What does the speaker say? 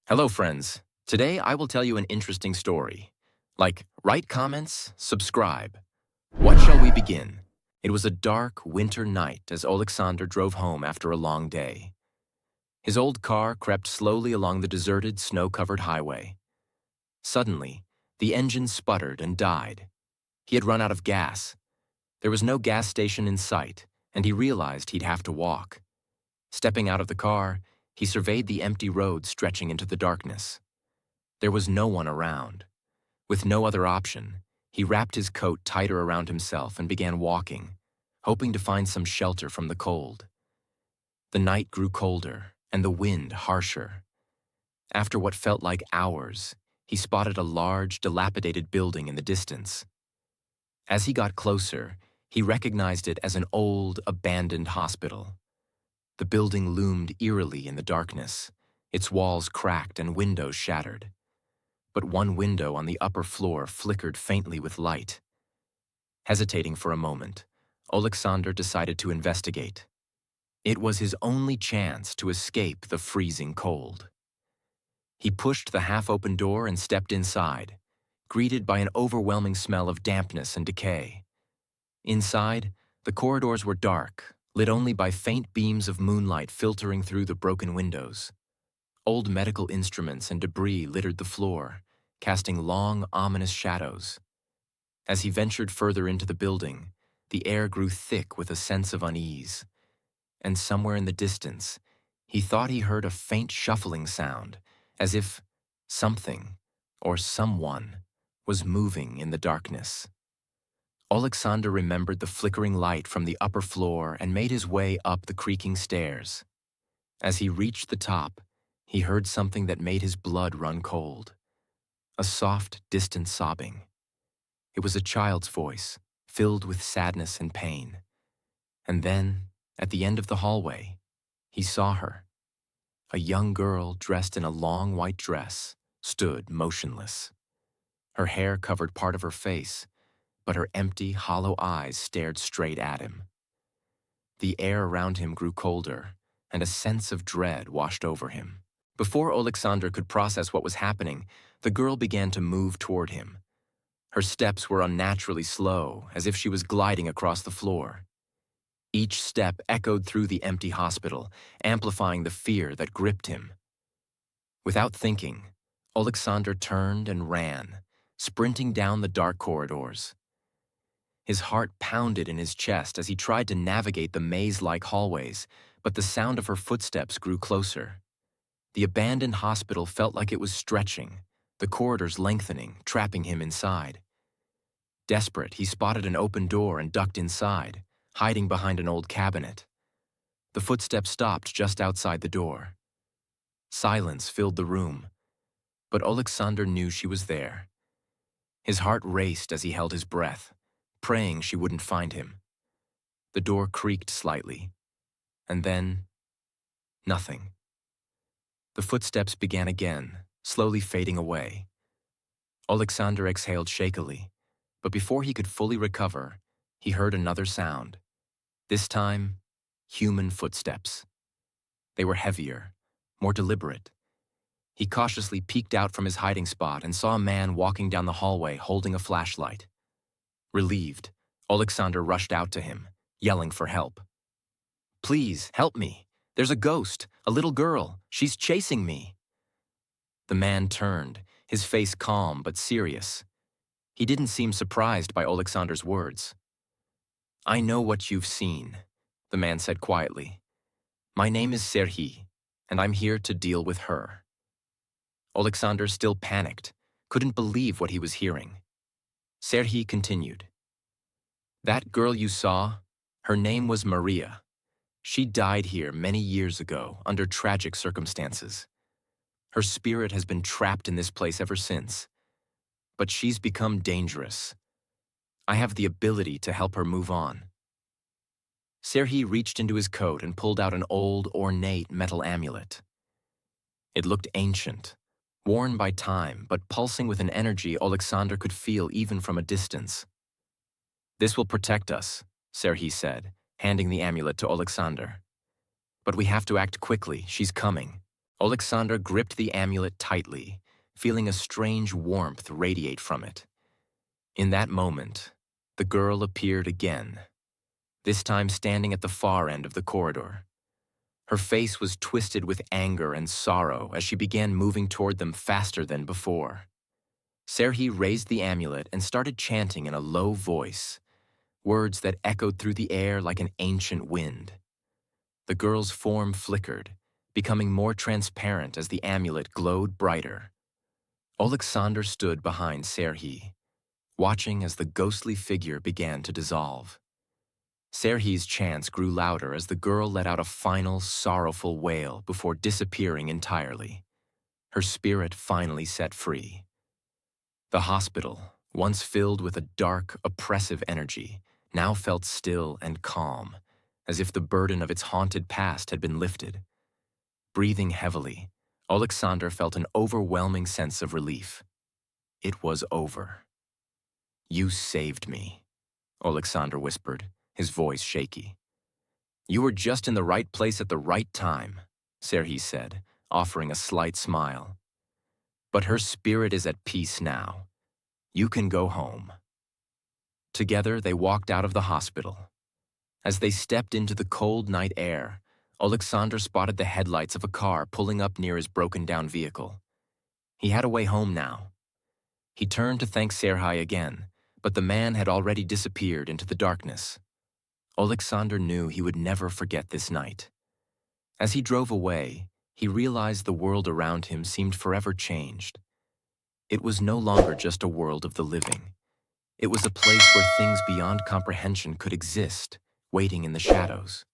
Hello, friends. Today I will tell you an interesting story. Like, write comments, subscribe. What shall we begin? It was a dark winter night as Alexander drove home after a long day. His old car crept slowly along the deserted, snow-covered highway. Suddenly, the engine sputtered and died. He had run out of gas. There was no gas station in sight, and he realized he'd have to walk. Stepping out of the car, he surveyed the empty road stretching into the darkness. There was no one around. With no other option, he wrapped his coat tighter around himself and began walking, hoping to find some shelter from the cold. The night grew colder and the wind harsher. After what felt like hours, he spotted a large, dilapidated building in the distance. As he got closer, he recognized it as an old, abandoned hospital. The building loomed eerily in the darkness, its walls cracked and windows shattered. But one window on the upper floor flickered faintly with light. Hesitating for a moment, Alexander decided to investigate. It was his only chance to escape the freezing cold. He pushed the half-open door and stepped inside, greeted by an overwhelming smell of dampness and decay. Inside, the corridors were dark, lit only by faint beams of moonlight filtering through the broken windows. Old medical instruments and debris littered the floor, casting long, ominous shadows. As he ventured further into the building, the air grew thick with a sense of unease. And somewhere in the distance, he thought he heard a faint shuffling sound, as if something or someone was moving in the darkness. Alexander remembered the flickering light from the upper floor and made his way up the creaking stairs. As he reached the top, he heard something that made his blood run cold. A soft, distant sobbing. It was a child's voice, filled with sadness and pain. And then, at the end of the hallway, he saw her. A young girl dressed in a long white dress stood motionless. Her hair covered part of her face, but her empty, hollow eyes stared straight at him. The air around him grew colder, and a sense of dread washed over him. Before Alexander could process what was happening, the girl began to move toward him. Her steps were unnaturally slow, as if she was gliding across the floor. Each step echoed through the empty hospital, amplifying the fear that gripped him. Without thinking, Alexander turned and ran, sprinting down the dark corridors. His heart pounded in his chest as he tried to navigate the maze-like hallways, but the sound of her footsteps grew closer. The abandoned hospital felt like it was stretching, the corridors lengthening, trapping him inside. Desperate, he spotted an open door and ducked inside, hiding behind an old cabinet. The footsteps stopped just outside the door. Silence filled the room, but Alexander knew she was there. His heart raced as he held his breath, praying she wouldn't find him. The door creaked slightly, and then nothing. The footsteps began again, slowly fading away. Alexander exhaled shakily, but before he could fully recover, he heard another sound. This time, human footsteps. They were heavier, more deliberate. He cautiously peeked out from his hiding spot and saw a man walking down the hallway holding a flashlight. Relieved, Alexander rushed out to him, yelling for help. "Please, help me. There's a ghost, a little girl. She's chasing me." The man turned, his face calm but serious. He didn't seem surprised by Alexander's words. "I know what you've seen," the man said quietly. "My name is Serhi, and I'm here to deal with her." Alexander still panicked, couldn't believe what he was hearing. Serhi continued. "That girl you saw, her name was Maria. She died here many years ago under tragic circumstances. Her spirit has been trapped in this place ever since. But she's become dangerous. I have the ability to help her move on." Serhi reached into his coat and pulled out an old, ornate metal amulet. It looked ancient, worn by time, but pulsing with an energy Alexander could feel even from a distance. "This will protect us," Serhi said, handing the amulet to Alexander. "But we have to act quickly. She's coming." Alexander gripped the amulet tightly, feeling a strange warmth radiate from it. In that moment, the girl appeared again, this time standing at the far end of the corridor. Her face was twisted with anger and sorrow as she began moving toward them faster than before. Serhi raised the amulet and started chanting in a low voice, words that echoed through the air like an ancient wind. The girl's form flickered, becoming more transparent as the amulet glowed brighter. Alexander stood behind Serhi, watching as the ghostly figure began to dissolve. Serhi's chants grew louder as the girl let out a final, sorrowful wail before disappearing entirely. Her spirit finally set free. The hospital, once filled with a dark, oppressive energy, now felt still and calm, as if the burden of its haunted past had been lifted. Breathing heavily, Alexander felt an overwhelming sense of relief. It was over. "You saved me," Alexander whispered, his voice shaky. "You were just in the right place at the right time," Serhi said, offering a slight smile. "But her spirit is at peace now. You can go home." Together, they walked out of the hospital. As they stepped into the cold night air, Alexander spotted the headlights of a car pulling up near his broken-down vehicle. He had a way home now. He turned to thank Serhi again, but the man had already disappeared into the darkness. Alexander knew he would never forget this night. As he drove away, he realized the world around him seemed forever changed. It was no longer just a world of the living. It was a place where things beyond comprehension could exist, waiting in the shadows.